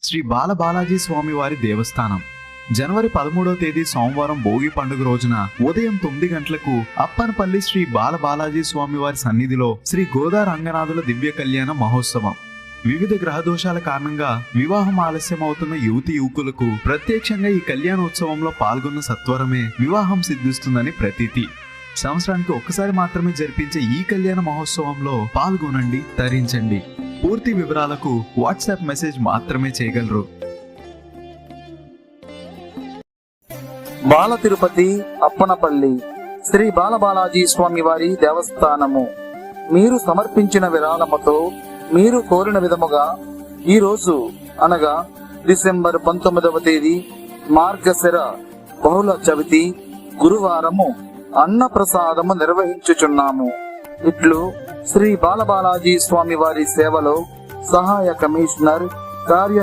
శ్రీ బాలబాలాజీ స్వామి వారి దేవస్థానం. జనవరి 13వ తేదీ సోమవారం భోగి పండుగ రోజున ఉదయం 9 గంటలకు అప్పనపల్లి శ్రీ బాలబాలాజీ స్వామి వారి సన్నిధిలో శ్రీ గోదా రంగనాథుల దివ్య కళ్యాణ మహోత్సవం. వివిధ గ్రహదోషాల కారణంగా వివాహం ఆలస్యం అవుతున్న యువతి యువకులకు ప్రత్యక్షంగా ఈ కళ్యాణోత్సవంలో పాల్గొన్న సత్వరమే వివాహం సిద్ధిస్తుందని ప్రతీతి. సంవత్సరానికి ఒక్కసారి మాత్రమే జరిపించే ఈ కళ్యాణ మహోత్సవంలో పాల్గొనండి, తరించండి. పూర్తి వివరాలకు వాట్సాప్ మెసేజ్ మాత్రమే చేయగలరు. బాల తిరుపతి అప్పనపల్లి శ్రీ బాలబాలాజీ స్వామి వారి దేవస్థానము. మీరు సమర్పించిన విరాళముతో మీరు కోరిన విధముగా ఈ రోజు అనగా డిసెంబర్ 19వ తేదీ మార్గశిర బహుళ చవితి గురువారము అన్న ప్రసాదము నిర్వహించుచున్నాము. ఇట్లు శ్రీ బాలబాలాజీ స్వామి వారి సేవలో సహాయ కమిషనర్ కార్య